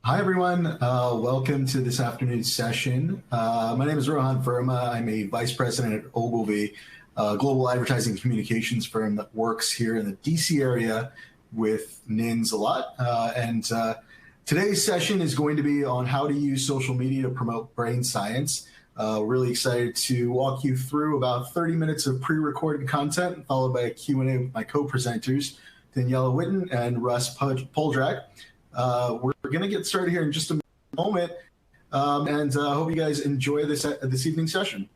Hi, everyone. Welcome to this afternoon's session. My name is Rohan Verma. I'm a vice president at Ogilvy, a global advertising and communications firm that works here in the DC area with NINs a lot. And today's session is going to be on how to use social media to promote brain science. Really excited to walk you through about 30 minutes of pre-recorded content, followed by a Q&A with my co-presenters, Daniella, Whitte, and Russ Poldrak. We're going to get started here in just a moment, and I hope you guys enjoy this evening's session.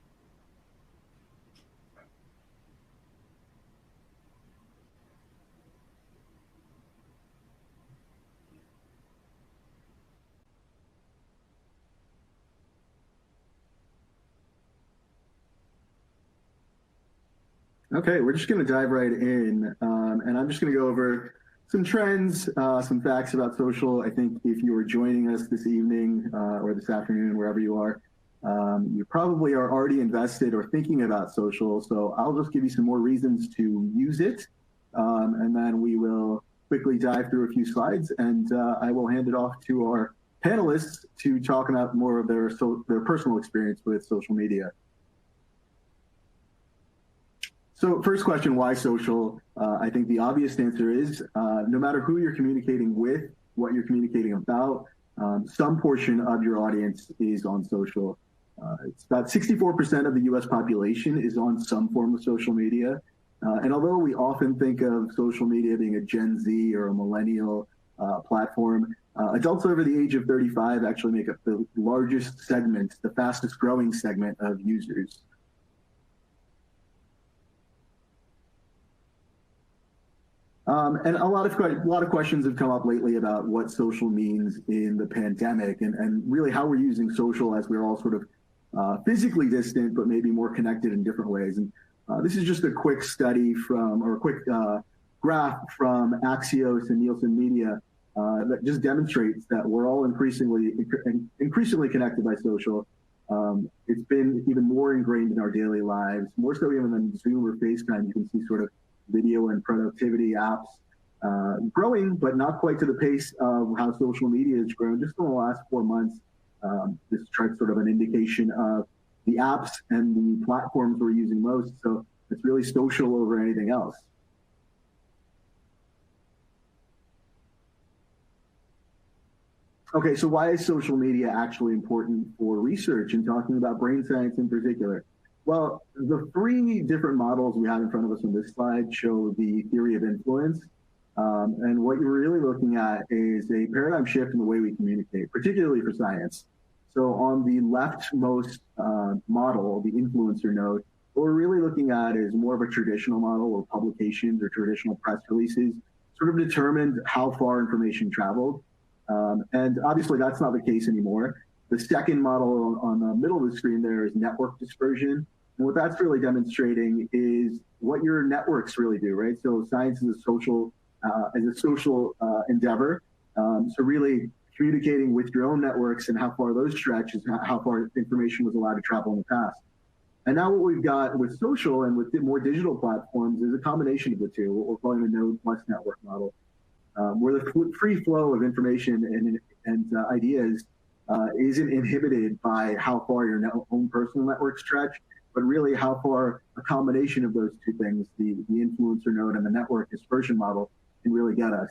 Okay, we're just going to dive right in, and I'm just going to go over some trends, some facts about social. I think if you are joining us this evening or this afternoon, wherever you are, you probably are already invested or thinking about social. So I'll just give you some more reasons to use it, and then we will quickly dive through a few slides, and I will hand it off to our panelists to talk about more of their personal experience with social media. So first question, why social? I think the obvious answer is no matter who you're communicating with, what you're communicating about, some portion of your audience is on social. It's about 64% of the US population is on some form of social media. And although we often think of social media being a Gen Z or a millennial platform, adults over the age of 35 actually make up the largest segment, the fastest growing segment of users. And a lot of questions have come up lately about what social means in the pandemic and really how we're using social as we're all sort of physically distant, but maybe more connected in different ways. And this is just a quick study or a quick graph from Axios and Nielsen Media that just demonstrates that we're all increasingly connected by social. It's been even more ingrained in our daily lives, more so even than Zoom or FaceTime. You can see sort of video and productivity apps growing, but not quite to the pace of how social media has grown just in the last 4 months. This chart's sort of an indication of the apps and the platforms we're using most. So it's really social over anything else. Okay, so why is social media actually important for research and talking about brain science in particular? Well, the three different models we have in front of us on this slide show the theory of influence. And what you're really looking at is a paradigm shift in the way we communicate, particularly for science. So on the leftmost model, the influencer node, what we're really looking at is more of a traditional model where publications or traditional press releases sort of determined how far information traveled. And obviously that's not the case anymore. The second model on the middle of the screen there is network dispersion. And what that's really demonstrating is what your networks really do, right? So science is a social endeavor. So really communicating with your own networks and how far those stretch is how far information was allowed to travel in the past. And now what we've got with social and with more digital platforms is a combination of the two, what we're calling the node plus network model, where the free flow of information and ideas isn't inhibited by how far your own personal networks stretch, but really how far a combination of those two things, the influencer node and the network dispersion model, can really get us.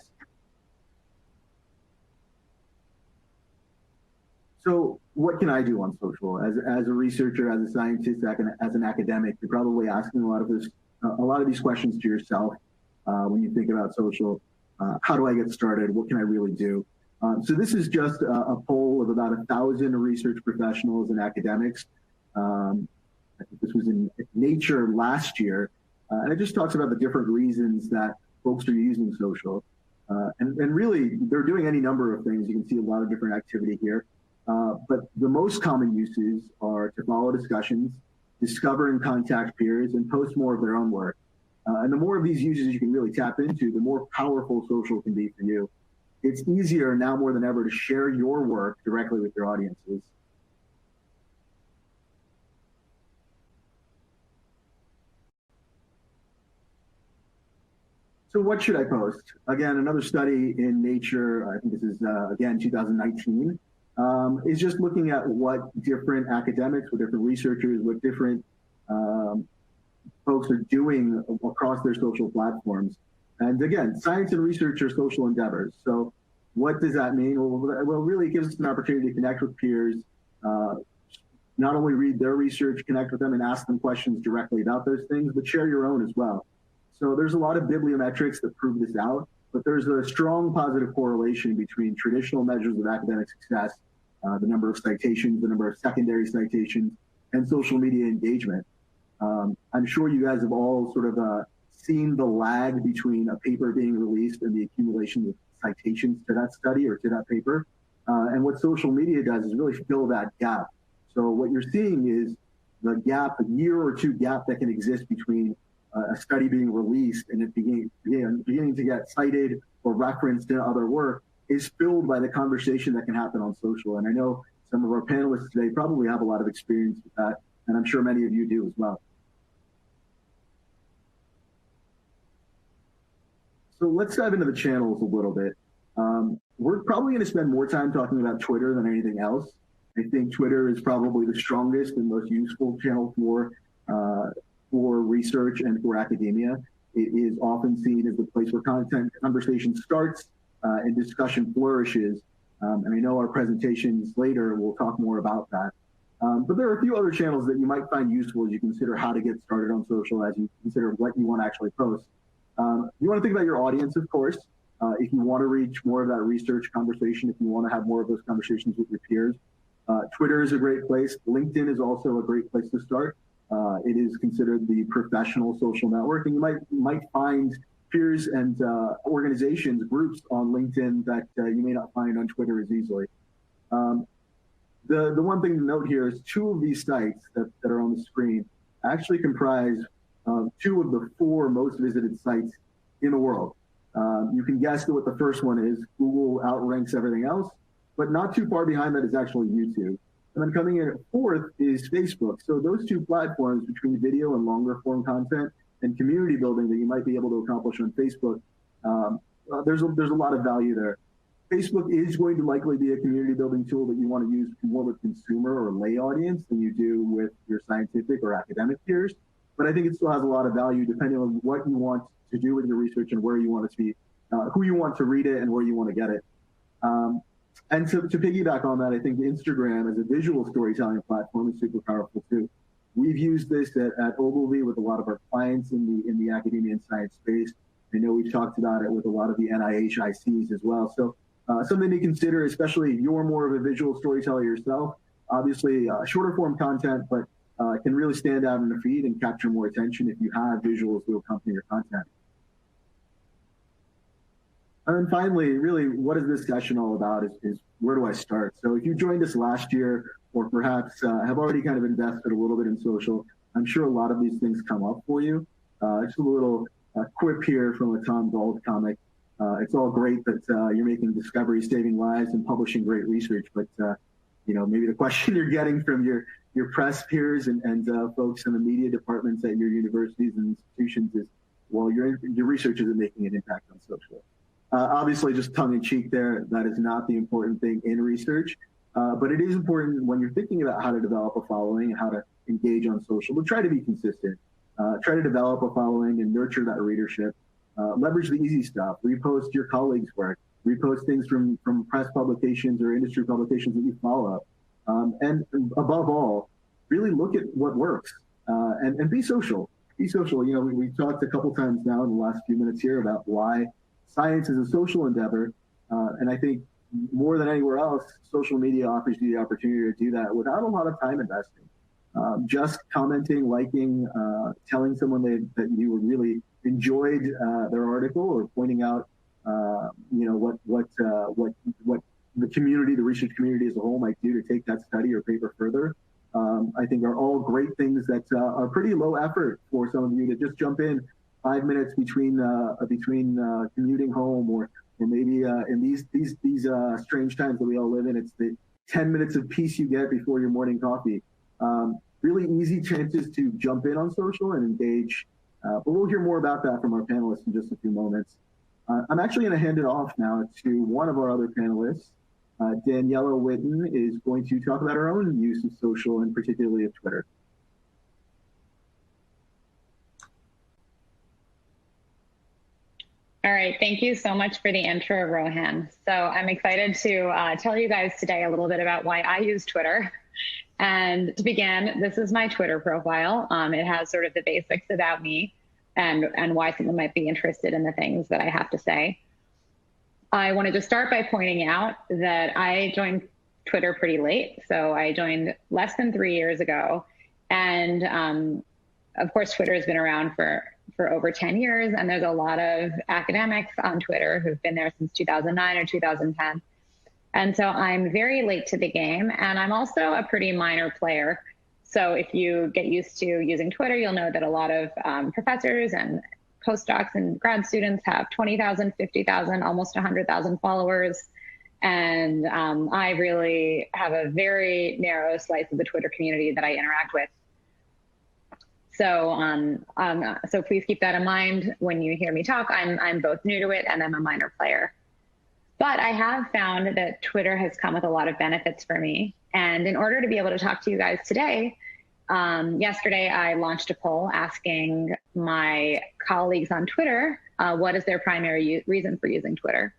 So what can I do on social? As a researcher, as a scientist, as an academic, you're probably asking a lot of these questions to yourself when you think about social. How do I get started? What can I really do? So this is just a poll of about 1,000 research professionals and academics. I think this was in Nature last year. And it just talks about the different reasons that folks are using social. And really, they're doing any number of things. You can see a lot of different activity here. But the most common uses are to follow discussions, discover and contact peers, and post more of their own work. And the more of these uses you can really tap into, the more powerful social can be for you. It's easier now more than ever to share your work directly with your audiences. So what should I post? Again, another study in Nature, I think this is, again, 2019, is just looking at what different academics, what different researchers, what different folks are doing across their social platforms. And again, science and research are social endeavors. So what does that mean? Well, really it gives us an opportunity to connect with peers, not only read their research, connect with them and ask them questions directly about those things, but share your own as well. So there's a lot of bibliometrics that prove this out, but there's a strong positive correlation between traditional measures of academic success, the number of citations, the number of secondary citations, and social media engagement. I'm sure you guys have all sort of seen the lag between a paper being released and the accumulation of citations to that study or to that paper. And what social media does is really fill that gap. So what you're seeing is the gap, a year or two gap that can exist between a study being released and it beginning to get cited or referenced in other work is filled by the conversation that can happen on social. And I know some of our panelists today probably have a lot of experience with that, and I'm sure many of you do as well. So let's dive into the channels a little bit. We're probably going to spend more time talking about Twitter than anything else. I think Twitter is probably the strongest and most useful channel for research and for academia. It is often seen as the place where conversation starts and discussion flourishes. And I know our presentations later will talk more about that. But there are a few other channels that you might find useful as you consider how to get started on social, as you consider what you want to actually post. You want to think about your audience, of course. If you want to reach more of that research conversation, if you want to have more of those conversations with your peers, Twitter is a great place. LinkedIn is also a great place to start. It is considered the professional social network, and you might find peers and organizations, groups on LinkedIn that you may not find on Twitter as easily. The one thing to note here is two of these sites that are on the screen actually comprise two of the 4 most visited sites in the world. You can guess what the first one is. Google outranks everything else, but not too far behind that is actually YouTube. And then coming in at 4th is Facebook. So those two platforms between video and longer form content and community building that you might be able to accomplish on Facebook, there's a lot of value there. Facebook is going to likely be a community building tool that you want to use more with consumer or lay audience than you do with your scientific or academic peers. But I think it still has a lot of value depending on what you want to do with your research and where you want it to be, who you want to read it and where you want to get it. And to piggyback on that, I think Instagram as a visual storytelling platform is super powerful too. We've used this at Ogilvy with a lot of our clients in the academia and science space. I know we've talked about it with a lot of the NIH ICs as well. So something to consider, especially if you're more of a visual storyteller yourself. Obviously, shorter form content, but can really stand out in the feed and capture more attention if you have visuals to accompany your content. And then finally, really, what is this session all about is where do I start? So if you joined us last year or perhaps have already kind of invested a little bit in social, I'm sure a lot of these things come up for you. Just a little quip here from a Tom Gold comic. It's all great that you're making discoveries, saving lives, and publishing great research, but maybe the question you're getting from your press peers and folks in the media departments at your universities and institutions is, well, your research isn't making an impact on social. Obviously, just tongue-in-cheek there, that is not the important thing in research, but it is important when you're thinking about how to develop a following and how to engage on social, but try to be consistent. Try to develop a following and nurture that readership. Leverage the easy stuff. Repost your colleagues' work. Repost things from press publications or industry publications that you follow. And above all, really look at what works and be social. Be social. We've talked a couple times now in the last few minutes here about why science is a social endeavor. And I think more than anywhere else, social media offers you the opportunity to do that without a lot of time investing. Just commenting, liking, telling someone that you really enjoyed their article, or pointing out, what the community, the research community as a whole might do to take that study or paper further. I think are all great things that are pretty low effort for some of you to just jump in 5 minutes between commuting home, or maybe in these strange times that we all live in, it's the 10 minutes of peace you get before your morning coffee. Really easy chances to jump in on social and engage But we'll hear more about that from our panelists in just a few moments. I'm actually going to hand it off now to one of our other panelists. Daniella Whitte is going to talk about her own use of social and particularly of Twitter. All right, thank you so much for the intro, Rohan. So I'm excited to tell you guys today a little bit about why I use Twitter. And to begin, this is my Twitter profile. It has sort of the basics about me and why someone might be interested in the things that I have to say. I wanted to start by pointing out that I joined Twitter pretty late. So I joined less than 3 years ago. And of course, Twitter has been around for over 10 years. And there's a lot of academics on Twitter who've been there since 2009 or 2010. And so I'm very late to the game. And I'm also a pretty minor player. So if you get used to using Twitter, you'll know that a lot of professors and postdocs and grad students have 20,000, 50,000, almost 100,000 followers. And I really have a very narrow slice of the Twitter community that I interact with. So please keep that in mind when you hear me talk. I'm both new to it and I'm a minor player. But I have found that Twitter has come with a lot of benefits for me. And in order to be able to talk to you guys today, yesterday I launched a poll asking my colleagues on Twitter, what is their primary reason for using Twitter?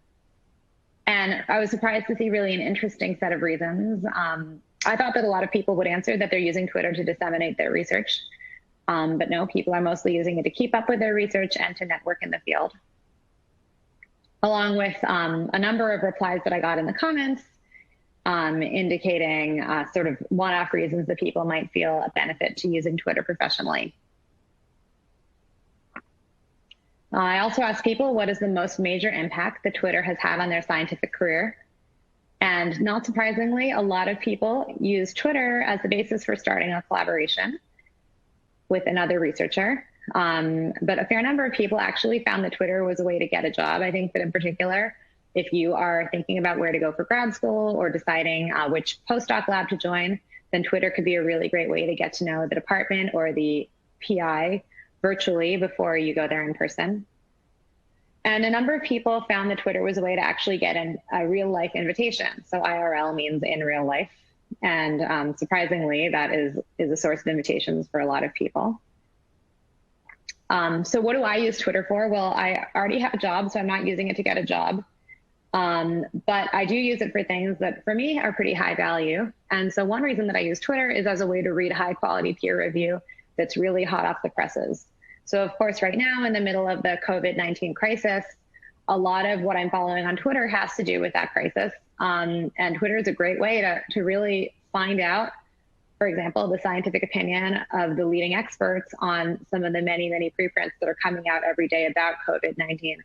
And I was surprised to see really an interesting set of reasons. I thought that a lot of people would answer that they're using Twitter to disseminate their research. But no, people are mostly using it to keep up with their research and to network in the field. Along with a number of replies that I got in the comments indicating sort of one-off reasons that people might feel a benefit to using Twitter professionally. I also asked people what is the most major impact that Twitter has had on their scientific career. And not surprisingly, a lot of people use Twitter as the basis for starting a collaboration with another researcher. But a fair number of people actually found that Twitter was a way to get a job. I think that in particular, if you are thinking about where to go for grad school or deciding which postdoc lab to join, then Twitter could be a really great way to get to know the department or the PI virtually before you go there in person. And a number of people found that Twitter was a way to actually get a real life invitation. So IRL means in real life. And surprisingly, that is a source of invitations for a lot of people. So what do I use Twitter for? Well, I already have a job, so I'm not using it to get a job. But I do use it for things that for me are pretty high value. And so one reason that I use Twitter is as a way to read high quality peer review that's really hot off the presses. So of course, right now in the middle of the COVID-19 crisis, a lot of what I'm following on Twitter has to do with that crisis. And Twitter is a great way to really find out, for example, the scientific opinion of the leading experts on some of the many, many preprints that are coming out every day about COVID-19.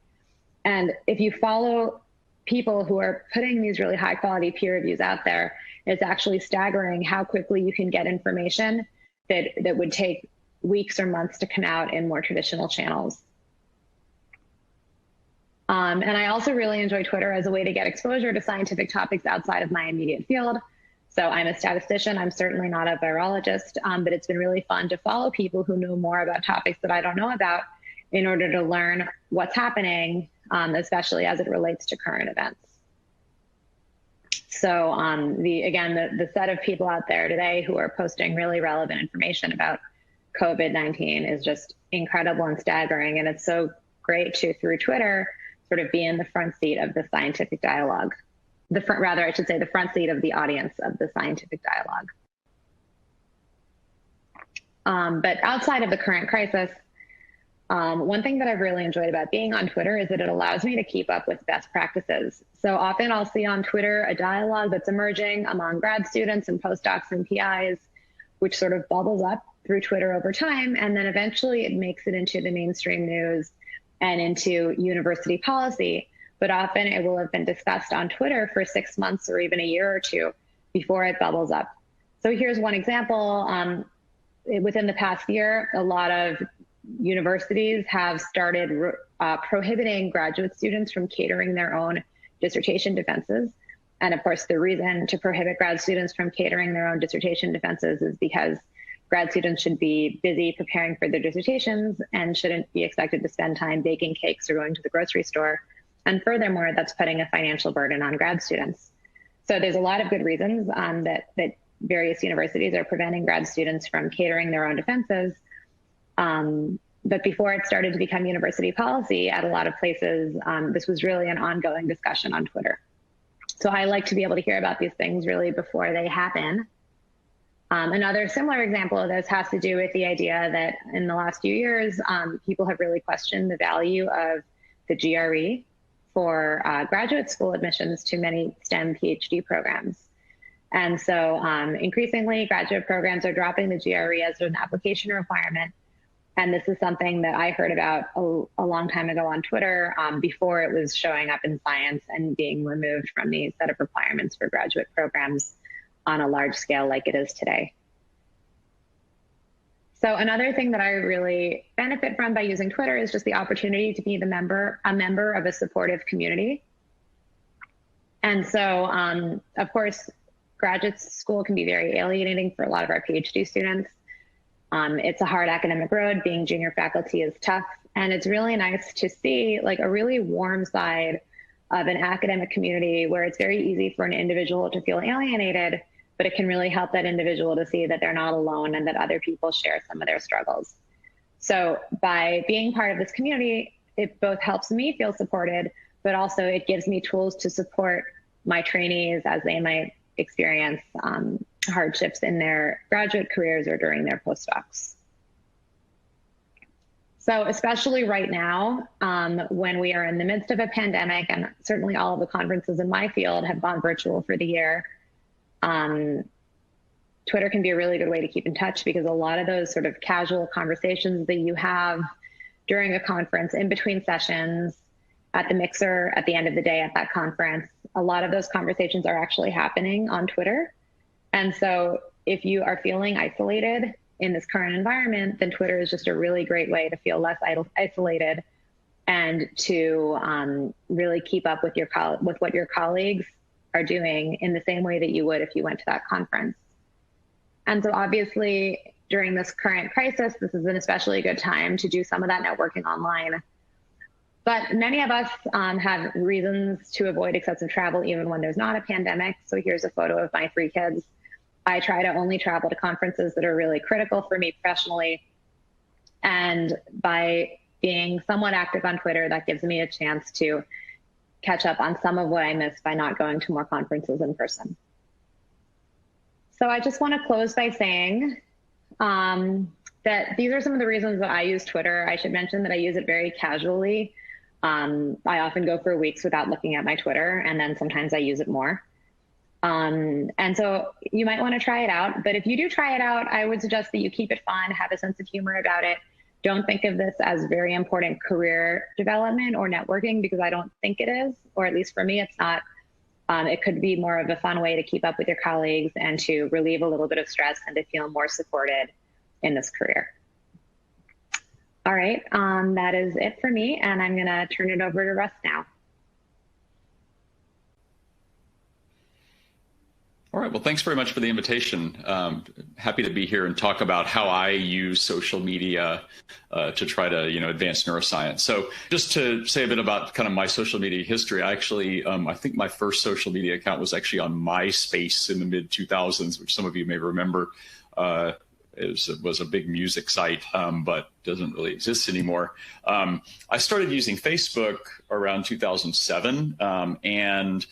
And if you follow people who are putting these really high quality peer reviews out there, it's actually staggering how quickly you can get information that would take weeks or months to come out in more traditional channels. And I also really enjoy Twitter as a way to get exposure to scientific topics outside of my immediate field. So I'm a statistician, I'm certainly not a virologist, but it's been really fun to follow people who know more about topics that I don't know about in order to learn what's happening, especially as it relates to current events. So the set of people out there today who are posting really relevant information about COVID-19 is just incredible and staggering. And it's so great to, through Twitter, sort of be in the front seat of the scientific dialogue. The front seat of the audience of the scientific dialogue. But outside of the current crisis, one thing that I've really enjoyed about being on Twitter is that it allows me to keep up with best practices. So often I'll see on Twitter a dialogue that's emerging among grad students and postdocs and PIs, which sort of bubbles up through Twitter over time. And then eventually it makes it into the mainstream news and into university policy. But often it will have been discussed on Twitter for 6 months or even a year or two before it bubbles up. So here's one example. Within the past year, a lot of universities have started prohibiting graduate students from catering their own dissertation defenses. And of course, the reason to prohibit grad students from catering their own dissertation defenses is because grad students should be busy preparing for their dissertations and shouldn't be expected to spend time baking cakes or going to the grocery store. And furthermore, that's putting a financial burden on grad students. So there's a lot of good reasons that various universities are preventing grad students from catering their own defenses. But before it started to become university policy at a lot of places, this was really an ongoing discussion on Twitter. So I like to be able to hear about these things really before they happen. Another similar example of this has to do with the idea that in the last few years, people have really questioned the value of the GRE for graduate school admissions to many STEM PhD programs. And so increasingly, graduate programs are dropping the GRE as an application requirement. And this is something that I heard about a long time ago on Twitter before it was showing up in Science and being removed from the set of requirements for graduate programs on a large scale like it is today. So another thing that I really benefit from by using Twitter is just the opportunity to be a member of a supportive community. And so, of course, graduate school can be very alienating for a lot of our PhD students. It's a hard academic road. Being junior faculty is tough. And it's really nice to see like a really warm side of an academic community where it's very easy for an individual to feel alienated, but it can really help that individual to see that they're not alone and that other people share some of their struggles. So by being part of this community, it both helps me feel supported, but also it gives me tools to support my trainees as they might experience hardships in their graduate careers or during their postdocs. So especially right now, when we are in the midst of a pandemic, and certainly all of the conferences in my field have gone virtual for the year, Twitter can be a really good way to keep in touch because a lot of those sort of casual conversations that you have during a conference, in between sessions, at the mixer, at the end of the day at that conference, a lot of those conversations are actually happening on Twitter. And so if you are feeling isolated in this current environment, then Twitter is just a really great way to feel less isolated and to really keep up with with what your colleagues are doing in the same way that you would if you went to that conference. And so obviously during this current crisis, this is an especially good time to do some of that networking online. But many of us have reasons to avoid excessive travel even when there's not a pandemic. So here's a photo of my 3 kids. I try to only travel to conferences that are really critical for me professionally. And by being somewhat active on Twitter, that gives me a chance to catch up on some of what I missed by not going to more conferences in person. So I just want to close by saying that these are some of the reasons that I use Twitter. I should mention that I use it very casually. I often go for weeks without looking at my Twitter, and then sometimes I use it more. And so you might want to try it out. But if you do try it out, I would suggest that you keep it fun, have a sense of humor about it. Don't think of this as very important career development or networking, because I don't think it is, or at least for me, it's not. It could be more of a fun way to keep up with your colleagues and to relieve a little bit of stress and to feel more supported in this career. All right, that is it for me, and I'm going to turn it over to Russ now. All right, well, thanks very much for the invitation. Happy to be here and talk about how I use social media to try to, advance neuroscience. So just to say a bit about kind of my social media history, I actually, I think my first social media account was actually on MySpace in the mid-2000s, which some of you may remember. It was a big music site, but doesn't really exist anymore. I started using Facebook around 2007, and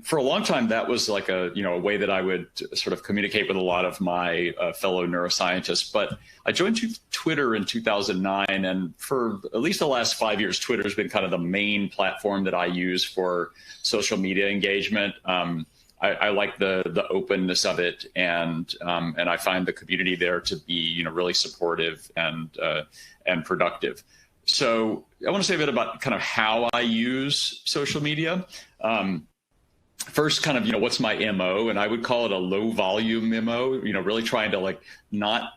for a long time, that was like a way that I would sort of communicate with a lot of my fellow neuroscientists. But I joined Twitter in 2009, and for at least the last 5 years, Twitter has been kind of the main platform that I use for social media engagement. I like the openness of it, and I find the community there to be really supportive and productive. So I want to say a bit about kind of how I use social media. First, kind of, what's my MO? And I would call it a low volume MO, really trying to not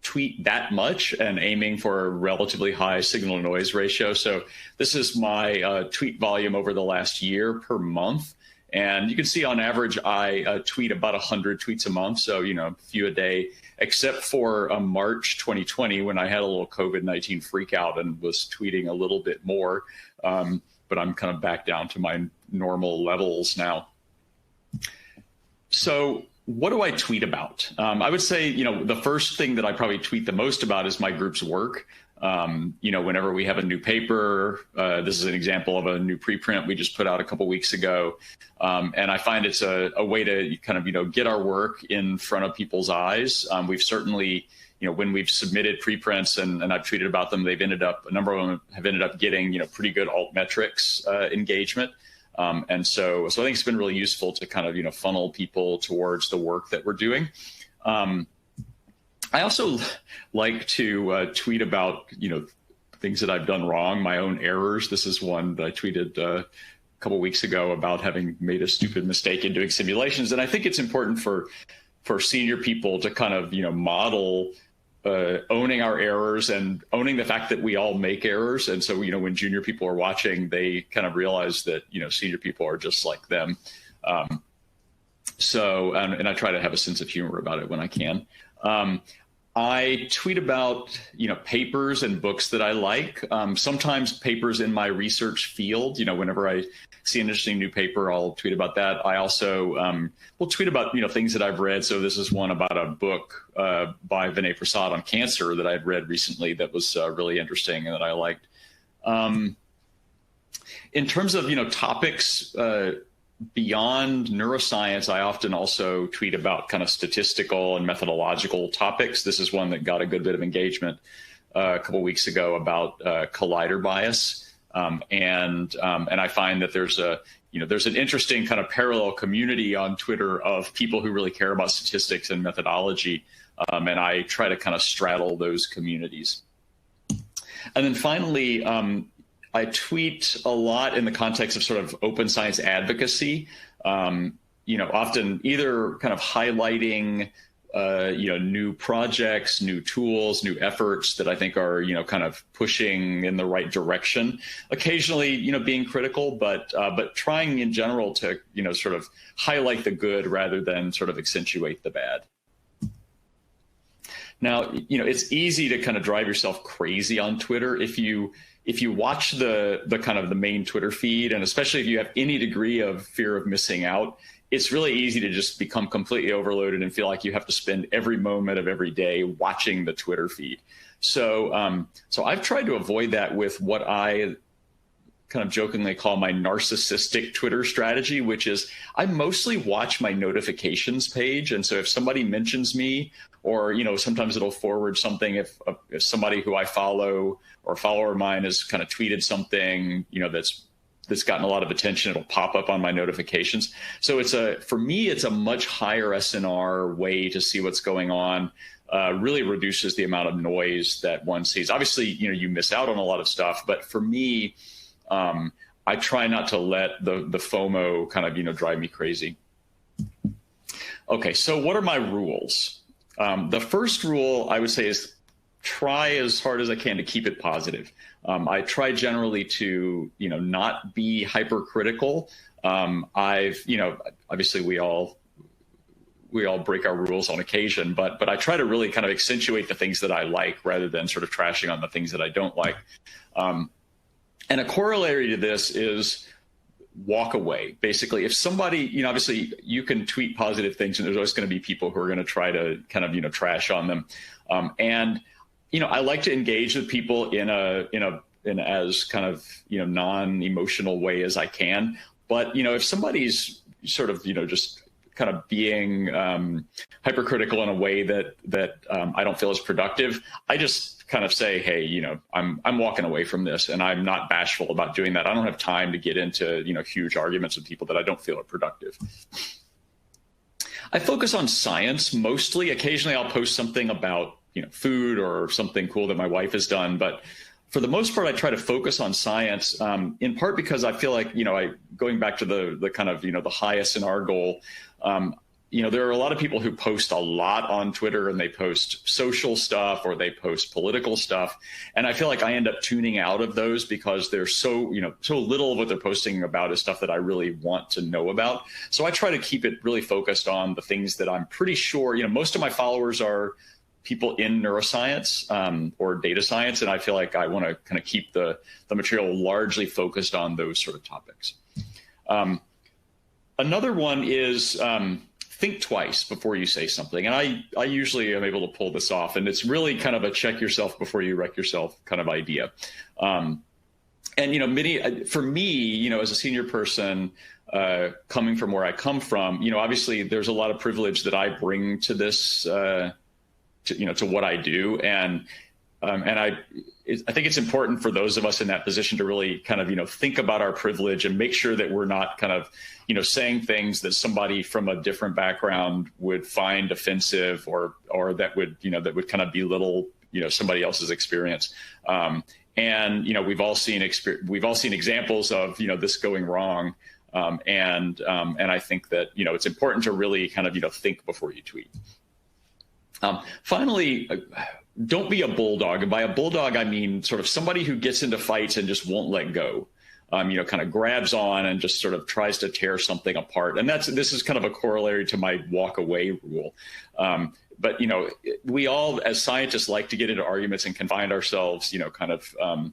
tweet that much and aiming for a relatively high signal to noise ratio. So this is my tweet volume over the last year per month. And you can see on average, I tweet about 100 tweets a month. So, a few a day, except for March 2020, when I had a little COVID-19 freak out and was tweeting a little bit more. But I'm kind of back down to my normal levels now. So what do I tweet about? I would say, the first thing that I probably tweet the most about is my group's work. Whenever we have a new paper, this is an example of a new preprint we just put out a couple weeks ago. And I find it's a way to kind of, get our work in front of people's eyes. We've certainly, when we've submitted preprints and I've tweeted about them, a number of them have ended up getting, pretty good altmetrics engagement. And so I think it's been really useful to kind of, funnel people towards the work that we're doing. I also like to tweet about, things that I've done wrong, my own errors. This is one that I tweeted a couple weeks ago about having made a stupid mistake in doing simulations. And I think it's important for senior people to kind of, model owning our errors and owning the fact that we all make errors. And so, when junior people are watching, they kind of realize that, senior people are just like them. And I try to have a sense of humor about it when I can. I tweet about, papers and books that I like. Sometimes papers in my research field, whenever I see an interesting new paper, I'll tweet about that. I also will tweet about, things that I've read. So this is one about a book by Vinay Prasad on cancer that I'd read recently that was really interesting and that I liked. In terms of, topics beyond neuroscience, I often also tweet about kind of statistical and methodological topics. This is one that got a good bit of engagement a couple weeks ago about collider bias. And I find that there's an interesting kind of parallel community on Twitter of people who really care about statistics and methodology. And I try to kind of straddle those communities. And then finally, I tweet a lot in the context of sort of open science advocacy, often either kind of highlighting, new projects, new tools, new efforts that I think are, kind of pushing in the right direction. Occasionally, being critical, but trying in general to, sort of highlight the good rather than sort of accentuate the bad. Now, it's easy to kind of drive yourself crazy on Twitter if you watch the kind of the main Twitter feed, and especially if you have any degree of fear of missing out, it's really easy to just become completely overloaded and feel like you have to spend every moment of every day watching the Twitter feed. So I've tried to avoid that with what I kind of jokingly call my narcissistic Twitter strategy, which is I mostly watch my notifications page. And so if somebody mentions me, or, sometimes it'll forward something if somebody who I follow or a follower of mine has kind of tweeted something, that's gotten a lot of attention, it'll pop up on my notifications. So for me, it's a much higher SNR way to see what's going on. Really reduces the amount of noise that one sees. Obviously, you miss out on a lot of stuff, but for me, I try not to let the FOMO kind of, drive me crazy. Okay, so what are my rules? The first rule I would say is try as hard as I can to keep it positive. I try generally to, not be hypercritical. Obviously we all break our rules on occasion, but I try to really kind of accentuate the things that I like rather than sort of trashing on the things that I don't like. And a corollary to this is walk away. Basically, if somebody, obviously you can tweet positive things and there's always going to be people who are going to try to kind of, trash on them. And, I like to engage with people in as kind of, non-emotional way as I can. But, if somebody's sort of, just kind of being hypercritical in a way that I don't feel is productive, I just kind of say, hey, I'm walking away from this, and I'm not bashful about doing that. I don't have time to get into, huge arguments with people that I don't feel are productive. I focus on science mostly. Occasionally I'll post something about, food or something cool that my wife has done. But for the most part, I try to focus on science, in part because I feel like, going back to the kind of, the high SNR goal, there are a lot of people who post a lot on Twitter, and they post social stuff or they post political stuff. And I feel like I end up tuning out of those because there's so little of what they're posting about is stuff that I really want to know about. So I try to keep it really focused on the things that I'm pretty sure, most of my followers are people in neuroscience or data science. And I feel like I want to kind of keep the material largely focused on those sort of topics. Another one is, think twice before you say something. And I usually am able to pull this off. And it's really kind of a check yourself before you wreck yourself kind of idea. And, for me, as a senior person coming from where I come from, obviously there's a lot of privilege that I bring to this, to what I do. And I think it's important for those of us in that position to really kind of, think about our privilege and make sure that we're not kind of, saying things that somebody from a different background would find offensive or that would kind of belittle, somebody else's experience. And, we've all seen examples of, this going wrong. And I think that, it's important to really kind of, think before you tweet. Finally, don't be a bulldog. And by a bulldog, I mean sort of somebody who gets into fights and just won't let go. Kind of grabs on and just sort of tries to tear something apart. And this is kind of a corollary to my walk away rule. But, we all as scientists like to get into arguments and can find ourselves, kind of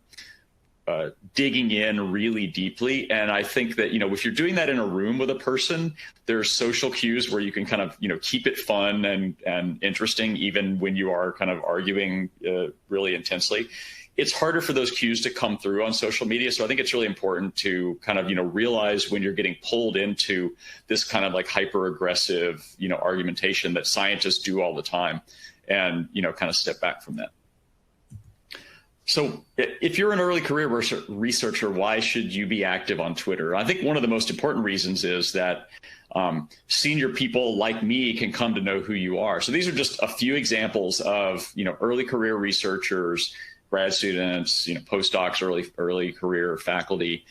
digging in really deeply. And I think that, if you're doing that in a room with a person, there's social cues where you can kind of, keep it fun and interesting, even when you are kind of arguing really intensely. It's harder for those cues to come through on social media. So I think it's really important to kind of, realize when you're getting pulled into this kind of like hyper aggressive, argumentation that scientists do all the time and, kind of step back from that. So if you're an early career researcher, why should you be active on Twitter? I think one of the most important reasons is that senior people like me can come to know who you are. So these are just a few examples of, early career researchers, grad students, postdocs, early career faculty,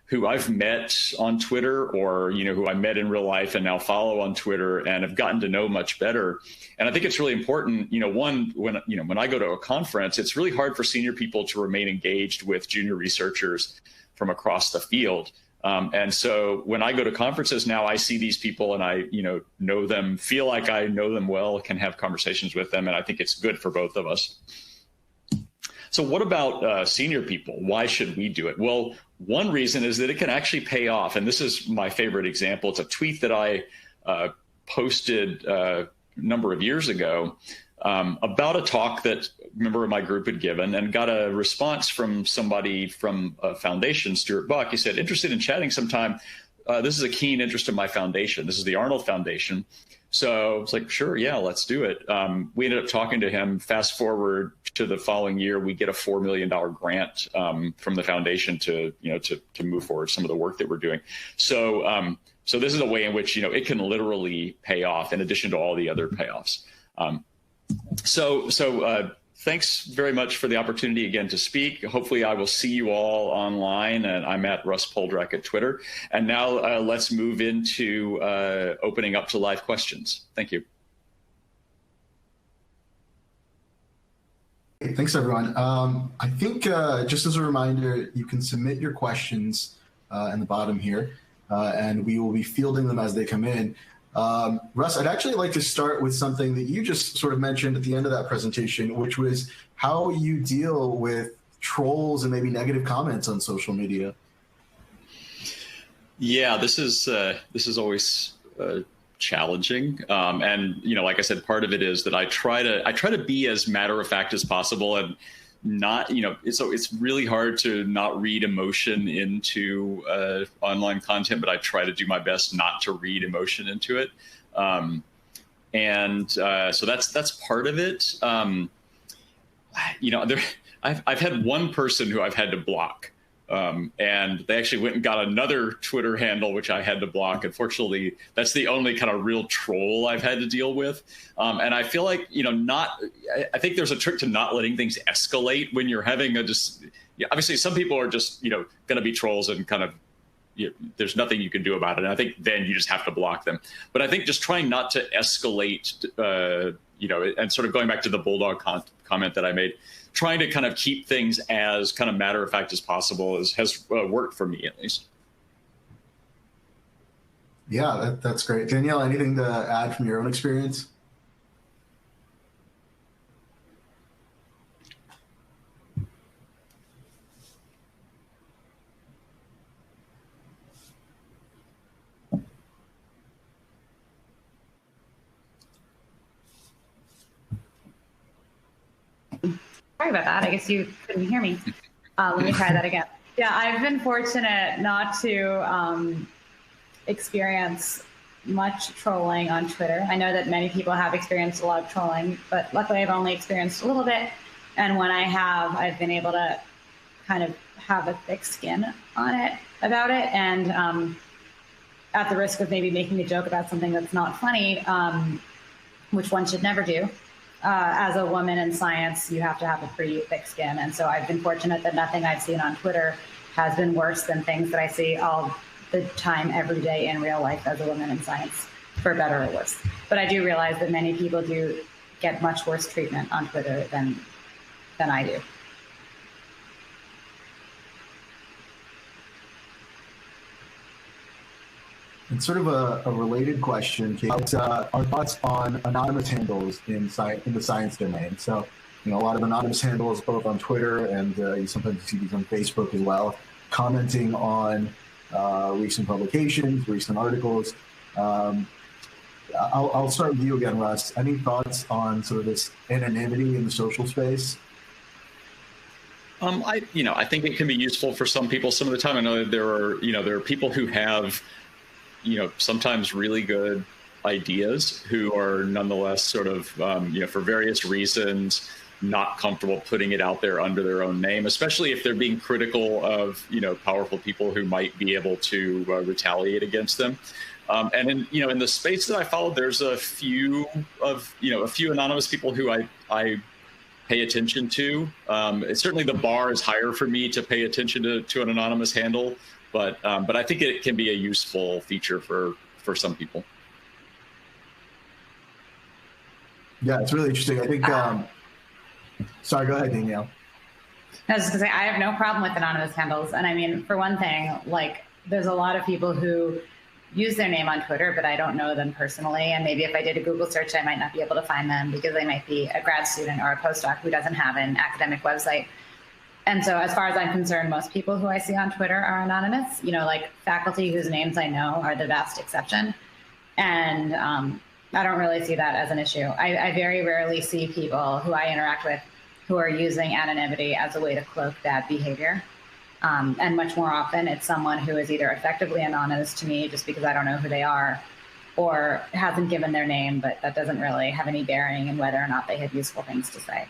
who I've met on Twitter or, who I met in real life and now follow on Twitter and have gotten to know much better. And I think it's really important, when I go to a conference, it's really hard for senior people to remain engaged with junior researchers from across the field. And so when I go to conferences now, I see these people and I, know them, feel like I know them well, can have conversations with them. And I think it's good for both of us. So what about senior people? Why should we do it? Well, one reason is that it can actually pay off. And this is my favorite example. It's a tweet that I posted a number of years ago about a talk that a member of my group had given, and got a response from somebody from a foundation, Stuart Buck. He said, interested in chatting sometime. This is a keen interest in my foundation. This is the Arnold Foundation. So it's like, sure, yeah, let's do it. We ended up talking to him. Fast forward to the following year, we get a $4 million grant from the foundation to move forward some of the work that we're doing. So so this is a way in which it can literally pay off in addition to all the other payoffs. So thanks very much for the opportunity again to speak. Hopefully I will see you all online, and I'm at Russ Poldrack at Twitter. And now let's move into opening up to live questions. Thank you. Thanks, everyone. I think just as a reminder, you can submit your questions in the bottom here, and we will be fielding them as they come in. Russ, I'd actually like to start with something that you just sort of mentioned at the end of that presentation, which was how you deal with trolls and maybe negative comments on social media. Yeah, this is always challenging, and like I said, part of it is that I try to be as matter of fact as possible, and not it's really hard to not read emotion into online content, but I try to do my best not to read emotion into it, and so that's part of it. I've had one person who I've had to block. And they actually went and got another Twitter handle, which I had to block. Unfortunately, that's the only kind of real troll I've had to deal with. And I feel like, I think there's a trick to not letting things escalate when you're having obviously some people are just, going to be trolls and kind of, there's nothing you can do about it. And I think then you just have to block them. But I think just trying not to escalate, and sort of going back to the bulldog comment that I made, trying to kind of keep things as kind of matter of fact as possible has worked for me, at least. Yeah, that's great. Danielle, anything to add from your own experience? Sorry about that. I guess you couldn't hear me. Let me try that again. Yeah, I've been fortunate not to experience much trolling on Twitter. I know that many people have experienced a lot of trolling, but luckily I've only experienced a little bit. And when I have, I've been able to kind of have a thick skin on it about it. And at the risk of maybe making a joke about something that's not funny, which one should never do. As a woman in science, you have to have a pretty thick skin. And so I've been fortunate that nothing I've seen on Twitter has been worse than things that I see all the time, every day in real life as a woman in science, for better or worse. But I do realize that many people do get much worse treatment on Twitter than I do. And sort of a related question, Kate, our thoughts on anonymous handles in the science domain. So, a lot of anonymous handles, both on Twitter and you sometimes see these on Facebook as well, commenting on recent publications, recent articles. I'll start with you again, Russ. Any thoughts on sort of this anonymity in the social space? I think it can be useful for some people. Some of the time, I know that there are people who have, sometimes really good ideas who are nonetheless sort of, for various reasons, not comfortable putting it out there under their own name, especially if they're being critical of, powerful people who might be able to retaliate against them. And in the space that I follow, there's a few anonymous people who I pay attention to. Certainly the bar is higher for me to pay attention to an anonymous handle, but I think it can be a useful feature for some people. Yeah, it's really interesting. I think, sorry, go ahead, Danielle. I was just gonna say, I have no problem with anonymous handles. And I mean, for one thing, there's a lot of people who use their name on Twitter, but I don't know them personally. And maybe if I did a Google search, I might not be able to find them because they might be a grad student or a postdoc who doesn't have an academic website. And so as far as I'm concerned, most people who I see on Twitter are anonymous. Faculty whose names I know are the vast exception. And I don't really see that as an issue. I very rarely see people who I interact with who are using anonymity as a way to cloak bad behavior. And much more often, it's someone who is either effectively anonymous to me just because I don't know who they are, or hasn't given their name, but that doesn't really have any bearing in whether or not they have useful things to say.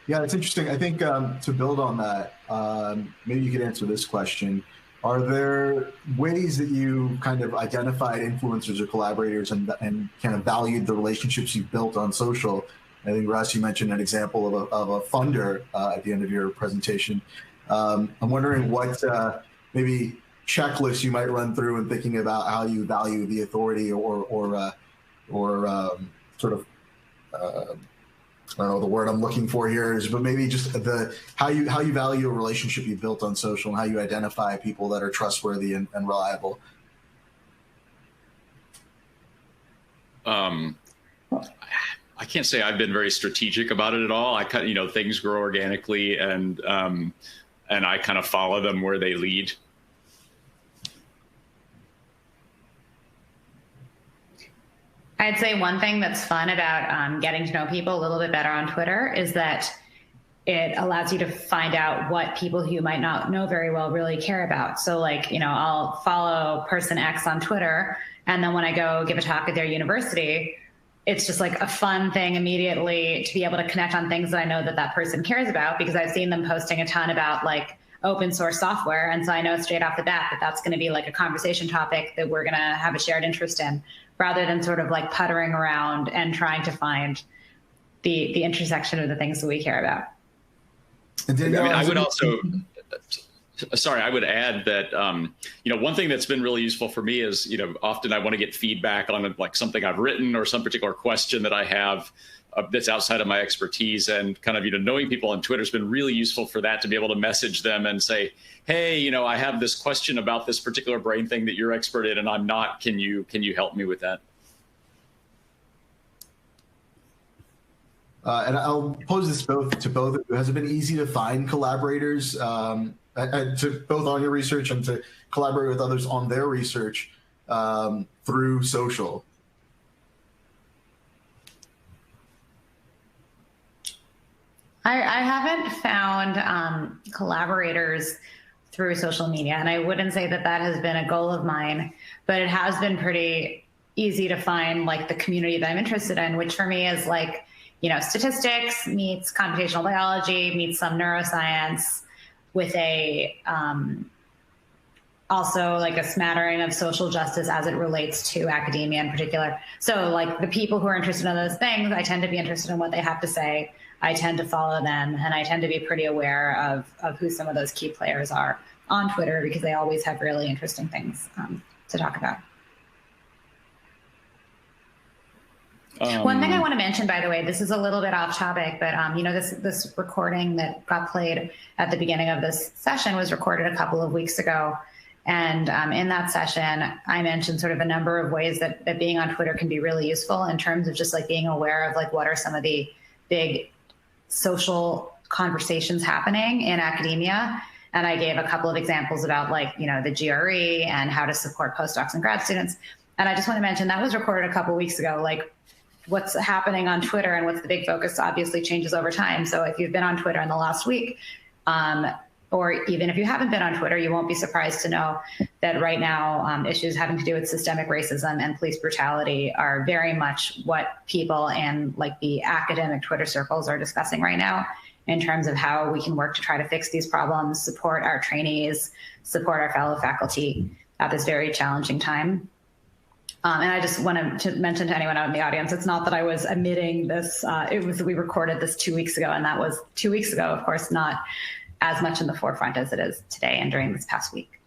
Yeah, it's interesting. I think to build on that, maybe you could answer this question. Are there ways that you kind of identified influencers or collaborators and kind of valued the relationships you've built on social? I think, Russ, you mentioned an example of a funder at the end of your presentation. I'm wondering what maybe checklists you might run through in thinking about how you value the authority or sort of, I don't know the word I'm looking for here is, but maybe just how you value a relationship you built on social and how you identify people that are trustworthy and reliable. I can't say I've been very strategic about it at all. I kind of, things grow organically, and I kind of follow them where they lead. I'd say one thing that's fun about getting to know people a little bit better on Twitter is that it allows you to find out what people who you might not know very well really care about. So I'll follow person X on Twitter, and then when I go give a talk at their university, it's just a fun thing immediately to be able to connect on things that I know that person cares about, because I've seen them posting a ton about open source software. And so I know straight off the bat that that's going to be a conversation topic that we're going to have a shared interest in, rather than sort of puttering around and trying to find the intersection of the things that we care about. I would also, Sorry, I would add that, one thing that's been really useful for me is, often I want to get feedback on like something I've written or some particular question that I have that's outside of my expertise, and kind of, knowing people on Twitter has been really useful for that, to be able to message them and say, hey, I have this question about this particular brain thing that you're expert in and I'm not, can you help me with that? And I'll pose this to both of you. Has it been easy to find collaborators, to both on your research and to collaborate with others on their research through social? I haven't found collaborators through social media, and I wouldn't say that that has been a goal of mine, but it has been pretty easy to find like the community that I'm interested in, which for me is like, statistics meets computational biology meets some neuroscience with a also like a smattering of social justice as it relates to academia in particular. So like the people who are interested in those things, I tend to be interested in what they have to say. I tend to follow them, and I tend to be pretty aware of who some of those key players are on Twitter, because they always have really interesting things to talk about. One thing I want to mention, by the way, this is a little bit off topic, but this recording that got played at the beginning of this session was recorded a couple of weeks ago. And in that session, I mentioned sort of a number of ways that being on Twitter can be really useful in terms of just like being aware of like what are some of the big social conversations happening in academia. And I gave a couple of examples about like, the GRE and how to support postdocs and grad students. And I just want to mention that was recorded a couple of weeks ago. Like, what's happening on Twitter and what's the big focus obviously changes over time. So if you've been on Twitter in the last week, or even if you haven't been on Twitter, you won't be surprised to know that right now issues having to do with systemic racism and police brutality are very much what people in like the academic Twitter circles are discussing right now, in terms of how we can work to try to fix these problems, support our trainees, support our fellow faculty at this very challenging time. And I just wanted to mention to anyone out in the audience, it's not that I was omitting this. We recorded this 2 weeks ago, and that was 2 weeks ago, of course, not as much in the forefront as it is today and during this past week.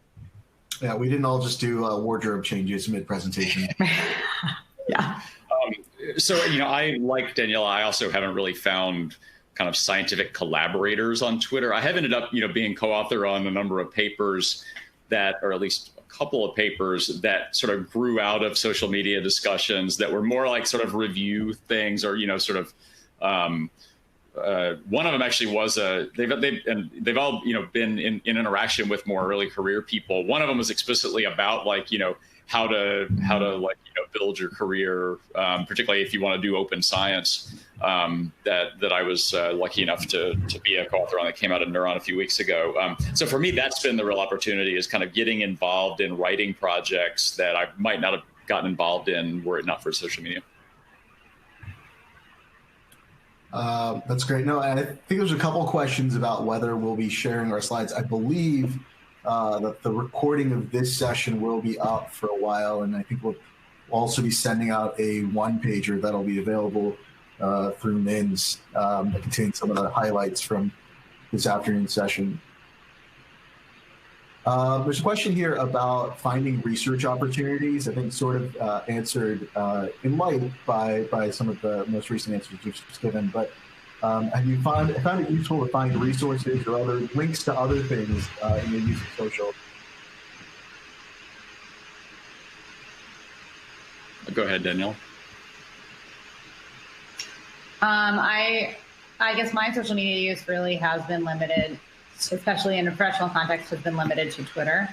Yeah, we didn't all just do wardrobe changes mid-presentation. Yeah. So, I, like Daniella, I also haven't really found kind of scientific collaborators on Twitter. I have ended up, being co-author on a number of papers that, or at least a couple of papers that sort of grew out of social media discussions that were more like sort of review things, or, one of them actually was they've all been in interaction with more early career people. One of them was explicitly about like how to like build your career, particularly if you want to do open science. That I was lucky enough to be a co-author on, that came out of Neuron a few weeks ago. So for me, that's been the real opportunity, is kind of getting involved in writing projects that I might not have gotten involved in were it not for social media. That's great. No, I think there's a couple of questions about whether we'll be sharing our slides. I believe that the recording of this session will be up for a while, and I think we'll also be sending out a one-pager that'll be available through MINS that contains some of the highlights from this afternoon's session. There's a question here about finding research opportunities. I think sort of answered in light by some of the most recent answers you've just given. But have you found it useful to find resources or other links to other things in your use of social? Go ahead, Danielle. I guess my social media use really has been limited, especially in a professional context, has been limited to Twitter.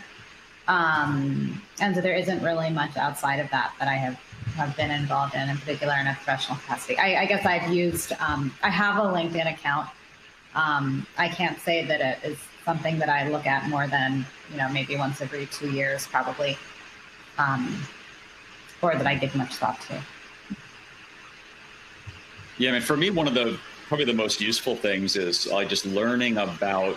And so there isn't really much outside of that I have been involved in particular in a professional capacity. I guess I've used, I have a LinkedIn account. I can't say that it is something that I look at more than, maybe once every 2 years probably, or that I give much thought to. Yeah, I mean, for me, one of the probably the most useful things is just learning about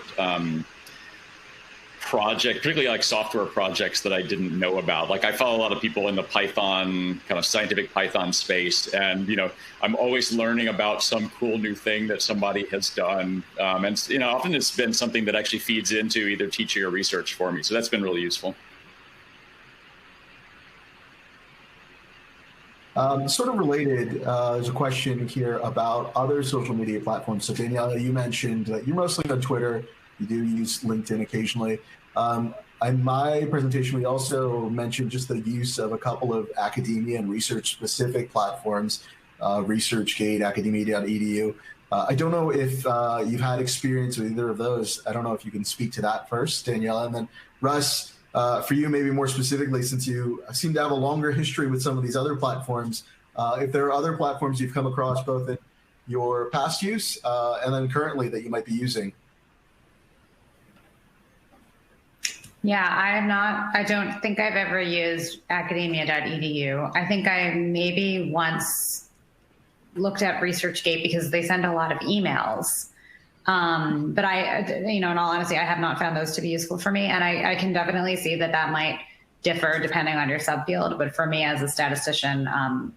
project, particularly like software projects that I didn't know about. Like I follow a lot of people in the Python, kind of scientific Python space. And, I'm always learning about some cool new thing that somebody has done. And, often it's been something that actually feeds into either teaching or research for me. So that's been really useful. Sort of related, there's a question here about other social media platforms. So Daniella, you mentioned that you're mostly on Twitter. You do use LinkedIn occasionally. In my presentation, we also mentioned just the use of a couple of academia and research-specific platforms, ResearchGate, academia.edu. I don't know if you've had experience with either of those. I don't know if you can speak to that first, Daniella, and then Russ, for you, maybe more specifically, since you seem to have a longer history with some of these other platforms, if there are other platforms you've come across both in your past use and then currently that you might be using. Yeah, I don't think I've ever used academia.edu. I think I maybe once looked at ResearchGate because they send a lot of emails. But in all honesty, I have not found those to be useful for me. And I can definitely see that might differ depending on your subfield. But for me as a statistician, I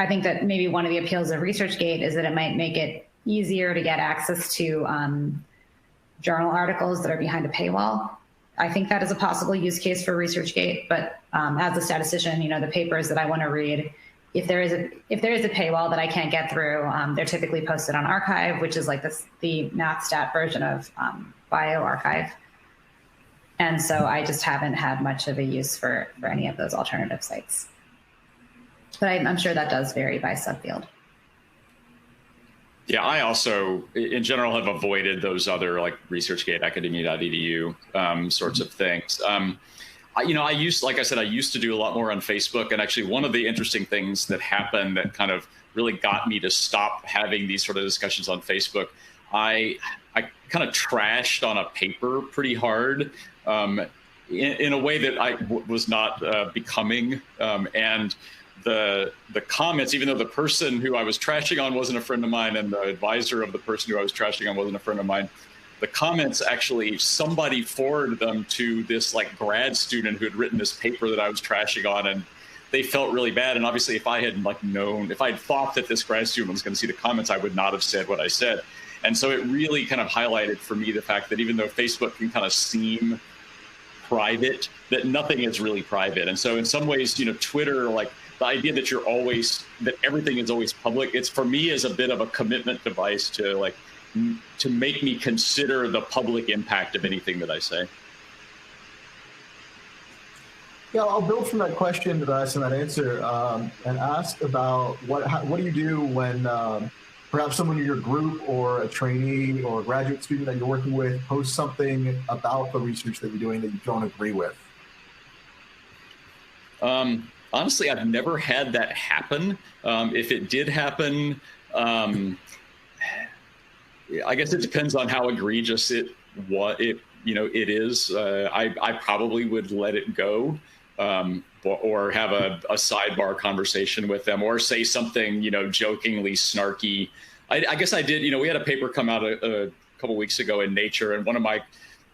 think that maybe one of the appeals of ResearchGate is that it might make it easier to get access to journal articles that are behind a paywall. I think that is a possible use case for ResearchGate. But as a statistician, the papers that I want to read, if there is a paywall that I can't get through, they're typically posted on Archive, which is like the math stat version of bioRxiv. And so I just haven't had much of a use for any of those alternative sites. But I'm sure that does vary by subfield. Yeah, I also, in general, have avoided those other like ResearchGate, academia.edu sorts of things. I used to do a lot more on Facebook. And actually, one of the interesting things that happened that kind of really got me to stop having these sort of discussions on Facebook, I kind of trashed on a paper pretty hard in a way that I was not becoming. And the comments, even though the person who I was trashing on wasn't a friend of mine and the advisor of the person who I was trashing on wasn't a friend of mine, the comments actually, somebody forwarded them to this like grad student who had written this paper that I was trashing on, and they felt really bad. And obviously if I had if I had thought that this grad student was going to see the comments, I would not have said what I said. And so it really kind of highlighted for me the fact that even though Facebook can kind of seem private, that nothing is really private. And so in some ways, Twitter, like the idea that that everything is always public, it's for me is a bit of a commitment device to make me consider the public impact of anything that I say. Yeah, I'll build from that question, Russ, and that answer, and ask about what do you do when perhaps someone in your group or a trainee or a graduate student that you're working with posts something about the research that you're doing that you don't agree with? Honestly, I've never had that happen. If it did happen, I guess it depends on how egregious it is. I probably would let it go, or have a sidebar conversation with them, or say something, jokingly snarky. I guess I did. We had a paper come out a couple weeks ago in Nature, and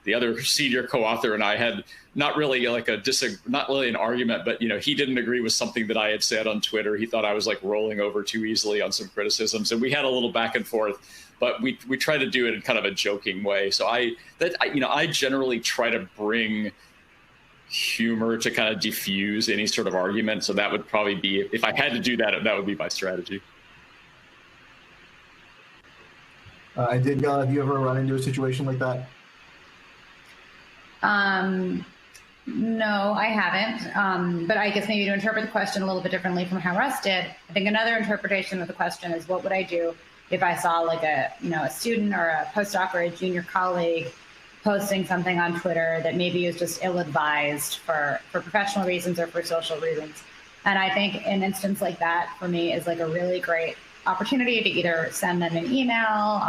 the other senior co-author and I had not really not really an argument, but he didn't agree with something that I had said on Twitter. He thought I was like rolling over too easily on some criticisms, and we had a little back and forth. But we try to do it in kind of a joking way. So I generally try to bring humor to kind of diffuse any sort of argument. So that would probably be, if I had to do that, that would be my strategy. Have you ever run into a situation like that? No, I haven't. But I guess maybe to interpret the question a little bit differently from how Russ did, I think another interpretation of the question is, what would I do if I saw like a student or a postdoc or a junior colleague posting something on Twitter that maybe is just ill-advised for professional reasons or for social reasons? And I think an instance like that for me is like a really great opportunity to either send them an email,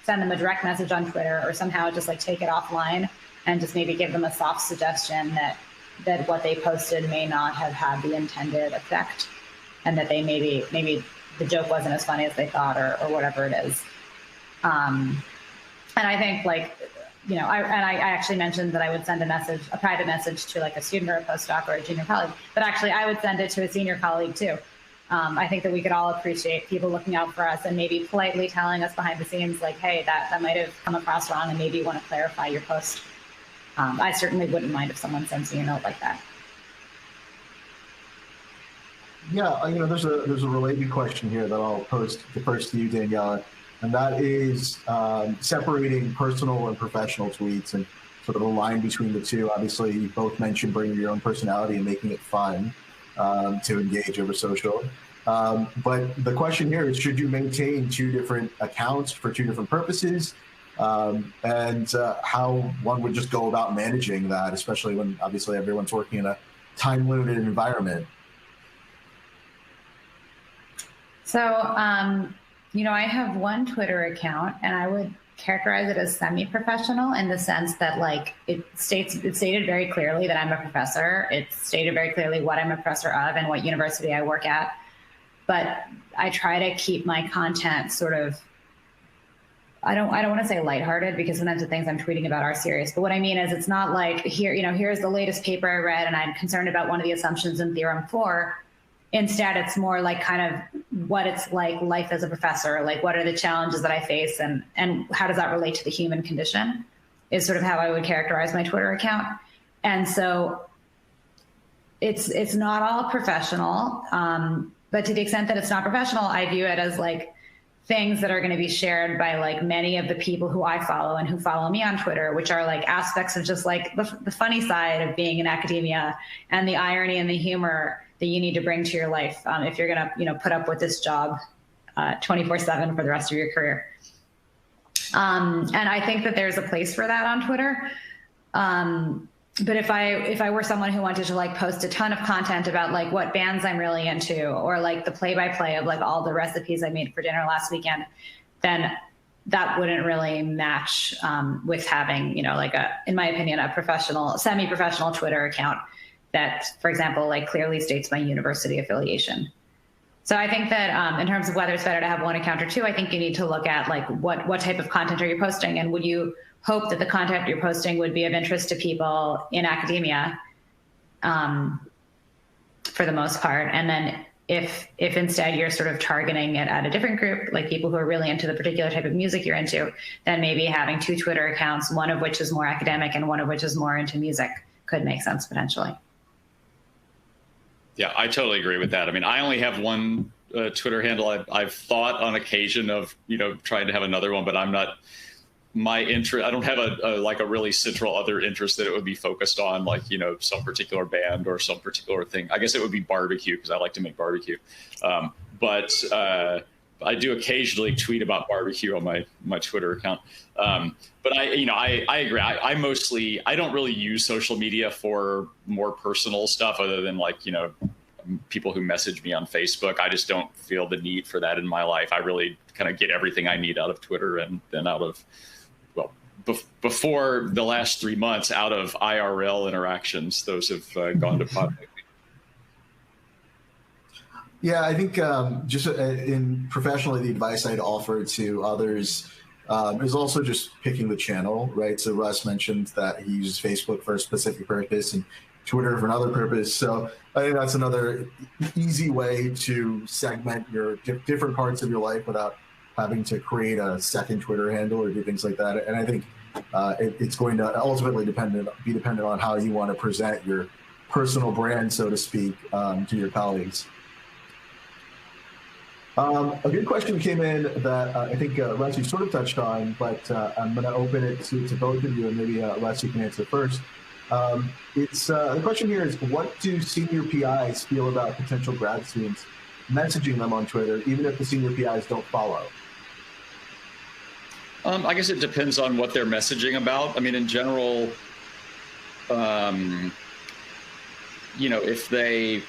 send them a direct message on Twitter, or somehow just like take it offline and just maybe give them a soft suggestion that what they posted may not have had the intended effect, and that they maybe the joke wasn't as funny as they thought, or whatever it is. And I think like I actually mentioned that I would send a private message to like a student or a postdoc or a junior colleague, but actually I would send it to a senior colleague too. I think that we could all appreciate people looking out for us and maybe politely telling us behind the scenes, like, hey, that might have come across wrong and maybe you want to clarify your post. I certainly wouldn't mind if someone sends me a note like that. Yeah, there's a related question here that I'll post first to you, Daniella, and that is separating personal and professional tweets and sort of the line between the two. Obviously, you both mentioned bringing your own personality and making it fun to engage over social. But the question here is, should you maintain two different accounts for two different purposes? And how one would just go about managing that, especially when obviously everyone's working in a time-limited environment. So, I have one Twitter account, and I would characterize it as semi-professional in the sense that, like, it stated very clearly that I'm a professor. It stated very clearly what I'm a professor of and what university I work at. But I try to keep my content sort of, I don't want to say lighthearted, because sometimes the things I'm tweeting about are serious. But what I mean is, it's not like, here's the latest paper I read and I'm concerned about one of the assumptions in Theorem 4. Instead, it's more like kind of what it's like life as a professor, like what are the challenges that I face and how does that relate to the human condition is sort of how I would characterize my Twitter account. And so it's not all professional, but to the extent that it's not professional, I view it as like things that are going to be shared by like many of the people who I follow and who follow me on Twitter, which are like aspects of just like the funny side of being in academia and the irony and the humor that you need to bring to your life if you're going to, put up with this job 24/7 for the rest of your career. And I think that there's a place for that on Twitter. But if I were someone who wanted to like post a ton of content about like what bands I'm really into, or like the play-by-play of like all the recipes I made for dinner last weekend, then that wouldn't really match with having, in my opinion, a professional, semi-professional Twitter account that, for example, like clearly states my university affiliation. So I think that in terms of whether it's better to have one account or two, I think you need to look at like what type of content are you posting, and would you hope that the content you're posting would be of interest to people in academia for the most part. And then if instead you're sort of targeting it at a different group, like people who are really into the particular type of music you're into, then maybe having two Twitter accounts, one of which is more academic and one of which is more into music, could make sense potentially. Yeah, I totally agree with that. I mean, I only have one Twitter handle. I've thought on occasion of, trying to have another one, but I'm not, my interest, I don't have a really central other interest that it would be focused on, like, some particular band or some particular thing. I guess it would be barbecue, because I like to make barbecue. But I do occasionally tweet about barbecue on my Twitter account. But I agree. I don't really use social media for more personal stuff other than like, people who message me on Facebook. I just don't feel the need for that in my life. I really kind of get everything I need out of Twitter, and then out of, before the last 3 months, out of IRL interactions. Those have gone to public. Yeah, I think just in professionally, the advice I'd offer to others is also just picking the channel, right? So Russ mentioned that he uses Facebook for a specific purpose and Twitter for another purpose. So I think that's another easy way to segment your different parts of your life without having to create a second Twitter handle or do things like that. And I think it's going to ultimately be dependent on how you want to present your personal brand, so to speak, to your colleagues. A good question came in that I think Russ, you sort of touched on, but I'm going to open it to both of you, and maybe Russ, you can answer first. The question here is, what do senior PIs feel about potential grad students messaging them on Twitter, even if the senior PIs don't follow? I guess it depends on what they're messaging about. I mean, in general, if they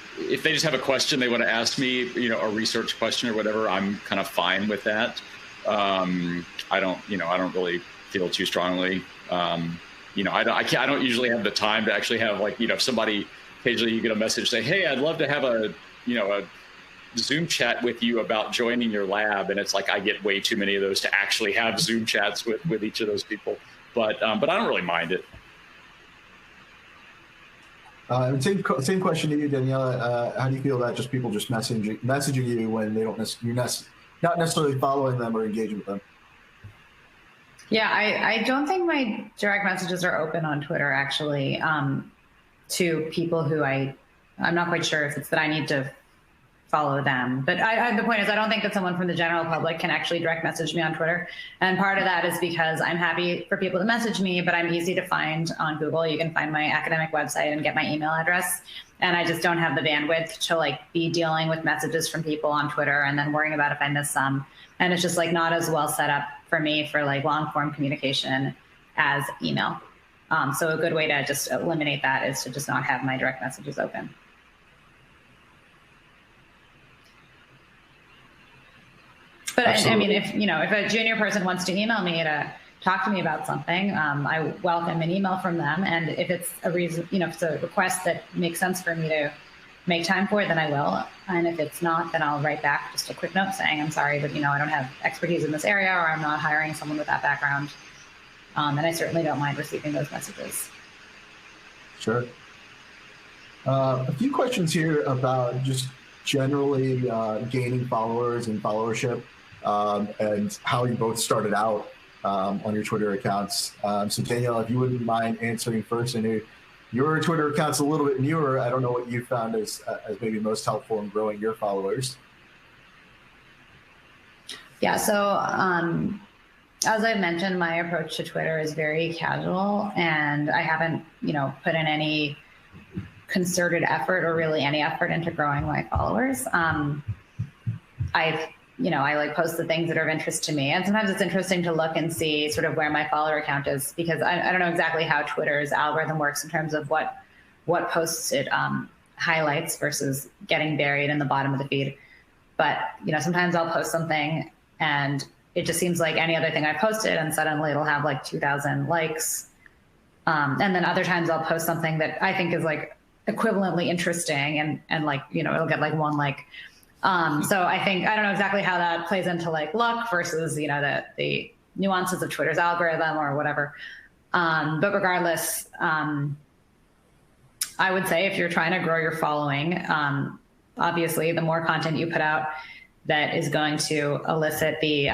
just have a question they want to ask me, a research question or whatever, I'm kind of fine with that. I don't really feel too strongly. I don't usually have the time to actually have, like, if somebody, occasionally you get a message say, hey, I'd love to have a Zoom chat with you about joining your lab. And it's like, I get way too many of those to actually have Zoom chats with each of those people. but I don't really mind it. Same question to you, Daniella. How do you feel about just people just messaging you when they don't you're not necessarily following them or engaging with them? Yeah, I don't think my direct messages are open on Twitter, actually, to people who I'm not quite sure if it's that I need to follow them. But the point is, I don't think that someone from the general public can actually direct message me on Twitter. And part of that is because I'm happy for people to message me, but I'm easy to find on Google. You can find my academic website and get my email address. And I just don't have the bandwidth to like be dealing with messages from people on Twitter and then worrying about if I miss some. And it's just like not as well set up for me for like long form communication as email. So a good way to just eliminate that is to just not have my direct messages open. But I mean, if a junior person wants to email me to talk to me about something, I welcome an email from them. And if it's a reason, if it's a request that makes sense for me to make time for it, then I will. And if it's not, then I'll write back just a quick note saying, I'm sorry, but I don't have expertise in this area, or I'm not hiring someone with that background. And I certainly don't mind receiving those messages. Sure. A few questions here about just generally gaining followers and followership, and how you both started out on your Twitter accounts. So Danielle, if you wouldn't mind answering first, I know your Twitter account's a little bit newer. I don't know what you found as maybe most helpful in growing your followers. Yeah, so as I've mentioned, my approach to Twitter is very casual, and I haven't, put in any concerted effort or really any effort into growing my followers. I like post the things that are of interest to me. And sometimes it's interesting to look and see sort of where my follower account is, because I don't know exactly how Twitter's algorithm works in terms of what posts it highlights versus getting buried in the bottom of the feed. But, sometimes I'll post something and it just seems like any other thing I posted, and suddenly it'll have like 2,000 likes. And then other times I'll post something that I think is like equivalently interesting and like, it'll get like 1 like. So I don't know exactly how that plays into like luck versus, the nuances of Twitter's algorithm or whatever. But regardless, I would say if you're trying to grow your following, obviously the more content you put out that is going to elicit the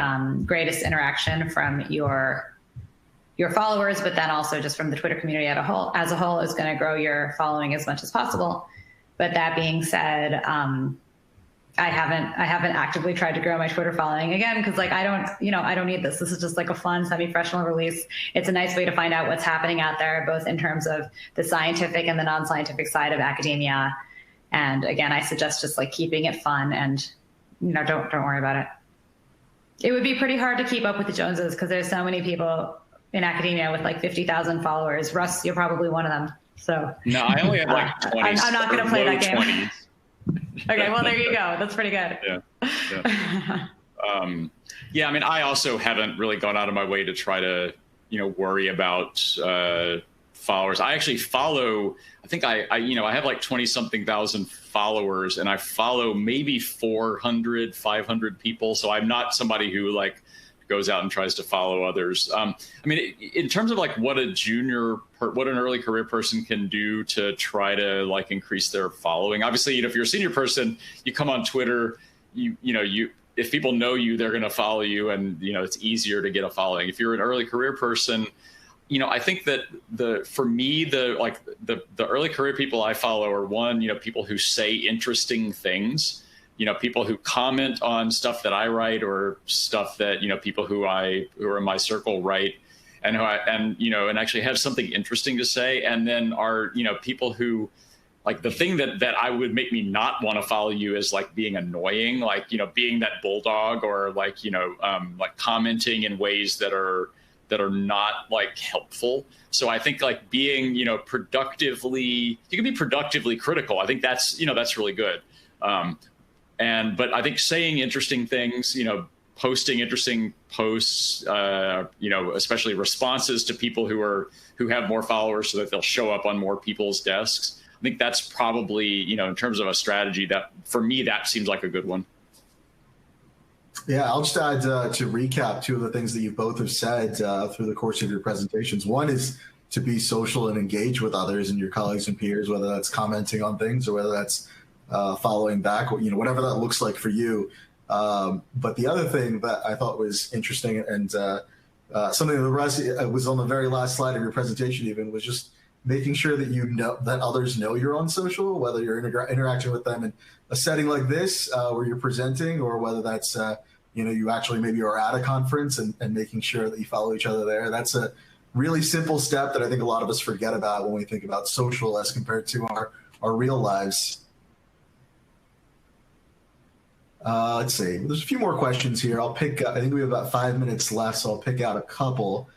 greatest interaction from your followers, but then also just from the Twitter community as a whole is going to grow your following as much as possible. But that being said, I haven't actively tried to grow my Twitter following again, because like I don't need this. This is just like a fun semi-professional release. It's a nice way to find out what's happening out there, both in terms of the scientific and the non-scientific side of academia. And again, I suggest just like keeping it fun and don't worry about it. It would be pretty hard to keep up with the Joneses because there's so many people in academia with like 50,000 followers. Russ, you're probably one of them. So no, I only have like 20. I'm not going to play that game. 20s. Okay, well, there you go. That's pretty good. Yeah. Yeah, I mean, I also haven't really gone out of my way to try to, worry about followers. I actually follow, I think I have like 20-something thousand followers, and I follow maybe 400, 500 people. So I'm not somebody who like goes out and tries to follow others. I mean, in terms of like what an early career person can do to try to like increase their following. Obviously, if you're a senior person, you come on Twitter, if people know you, they're going to follow you, and it's easier to get a following. If you're an early career person, I think that for me, the early career people I follow are people who say interesting things. People who comment on stuff that I write or stuff that, people who are in my circle write, and and actually have something interesting to say. And then are, people who, like, the thing that I would make me not want to follow you is like being annoying, like, being that bulldog, or like, like commenting in ways that are not like helpful. So I think like being, you can be productively critical. I think that's really good. But I think saying interesting things, posting interesting posts, especially responses to people who have more followers so that they'll show up on more people's desks. I think that's probably, in terms of a strategy that for me, that seems like a good one. Yeah, I'll just add to recap two of the things that you both have said through the course of your presentations. One is to be social and engage with others and your colleagues and peers, whether that's commenting on things or whether that's following back, or, whatever that looks like for you. But the other thing that I thought was interesting and something that was on the very last slide of your presentation even was just making sure that that others know you're on social, whether you're interacting with them in a setting like this where you're presenting, or whether that's you actually maybe are at a conference and making sure that you follow each other there. That's a really simple step that I think a lot of us forget about when we think about social as compared to our real lives. Let's see. There's a few more questions here. I think we have about 5 minutes left, so I'll pick out a couple.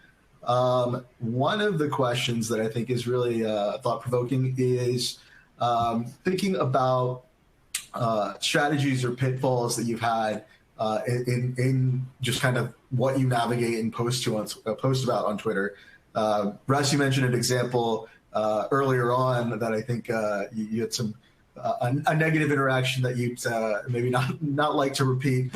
One of the questions that I think is really thought-provoking is thinking about strategies or pitfalls that you've had in just kind of what you navigate and post about on Twitter. Russ, you mentioned an example earlier on that I think you had some a negative interaction that you'd maybe not like to repeat.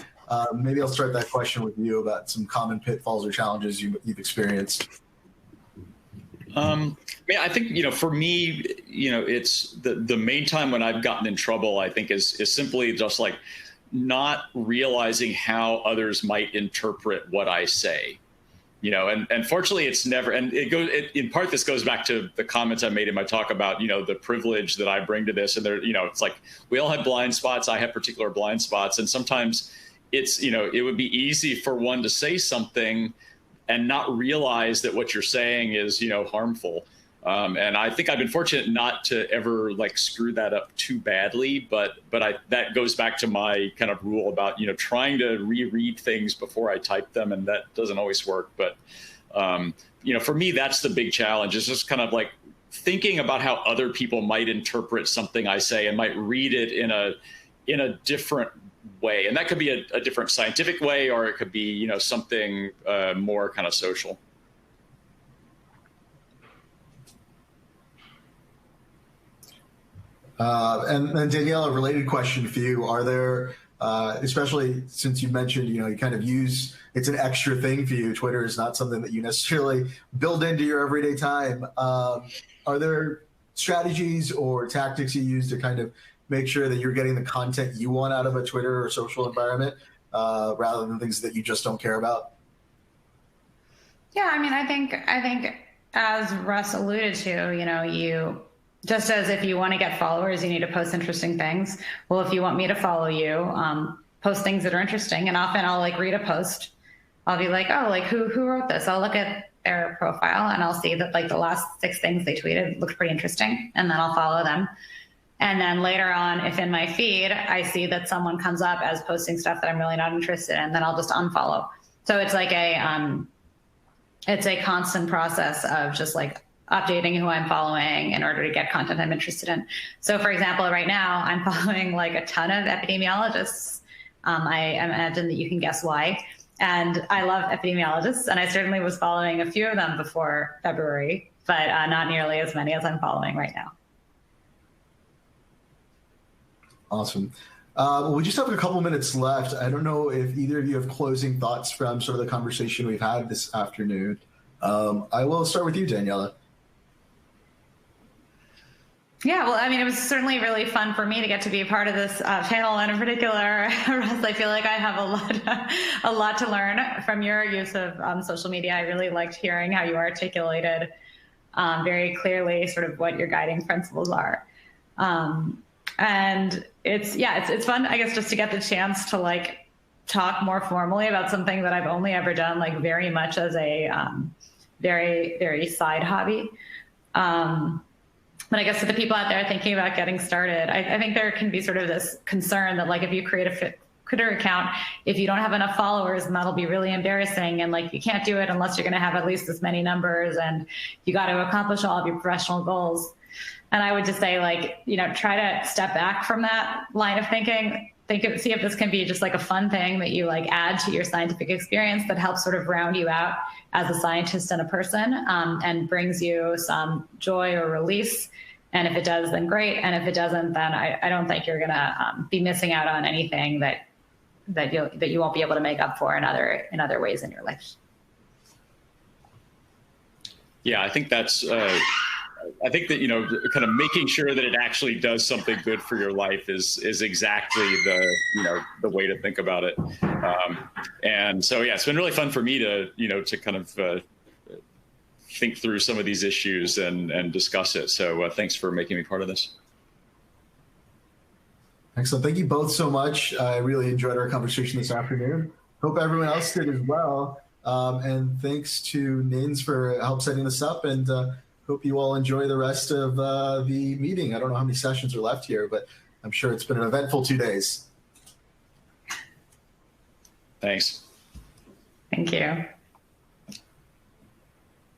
Maybe I'll start that question with you about some common pitfalls or challenges you've experienced. I think, for me, it's the main time when I've gotten in trouble, I think is simply just like not realizing how others might interpret what I say. And fortunately it's never, and in part, this goes back to the comments I made in my talk about, the privilege that I bring to this. And there, it's like, we all have blind spots. I have particular blind spots. And sometimes it's, it would be easy for one to say something and not realize that what you're saying is, harmful. And I think I've been fortunate not to ever screw that up too badly, but that goes back to my kind of rule about, trying to reread things before I type them. And that doesn't always work. But, for me, that's the big challenge, is just kind of thinking about how other people might interpret something I say and might read it in a different way. And that could be a different scientific way, or it could be, something more kind of social. And Daniella, a related question for you. Are there, especially since you mentioned, you kind of it's an extra thing for you. Twitter is not something that you necessarily build into your everyday time. Are there strategies or tactics you use to kind of make sure that you're getting the content you want out of a Twitter or social environment, rather than things that you just don't care about? Yeah, I think as Russ alluded to, you just as if you want to get followers, you need to post interesting things. Well, if you want me to follow you, post things that are interesting. And often I'll read a post. I'll be like, oh, who wrote this? I'll look at their profile and I'll see that the last 6 things they tweeted looked pretty interesting. And then I'll follow them. And then later on, if in my feed, I see that someone comes up as posting stuff that I'm really not interested in, then I'll just unfollow. So it's it's a constant process of just updating who I'm following in order to get content I'm interested in. So for example, right now I'm following a ton of epidemiologists. I imagine that you can guess why. And I love epidemiologists, and I certainly was following a few of them before February, but not nearly as many as I'm following right now. Awesome. Well, we just have a couple minutes left. I don't know if either of you have closing thoughts from sort of the conversation we've had this afternoon. I will start with you, Daniella. Yeah, well, it was certainly really fun for me to get to be a part of this panel, and in particular, Russ, I feel like I have a lot to learn from your use of social media. I really liked hearing how you articulated very clearly sort of what your guiding principles are. And it's fun, I guess, just to get the chance to talk more formally about something that I've only ever done very much as a very, very side hobby. But I guess to the people out there thinking about getting started, I think there can be sort of this concern that if you create a Twitter account, if you don't have enough followers, then that'll be really embarrassing. And you can't do it unless you're going to have at least this many numbers, and you got to accomplish all of your professional goals. And I would just say try to step back from that line of thinking. See if this can be just a fun thing that you add to your scientific experience that helps sort of round you out as a scientist and a person, and brings you some joy or release. And if it does, then great. And if it doesn't, then I don't think you're going to be missing out on anything that that you won't be able to make up for in other ways in your life. Yeah, I think that's. I think that kind of making sure that it actually does something good for your life is exactly the way to think about it. And so yeah, it's been really fun for me to kind of think through some of these issues and discuss it. So thanks for making me part of this. Excellent. Thank you both so much. I really enjoyed our conversation this afternoon. Hope everyone else did as well. And thanks to Nins for help setting this up, and hope you all enjoy the rest of the meeting. I don't know how many sessions are left here, but I'm sure it's been an eventful 2 days. Thanks. Thank you.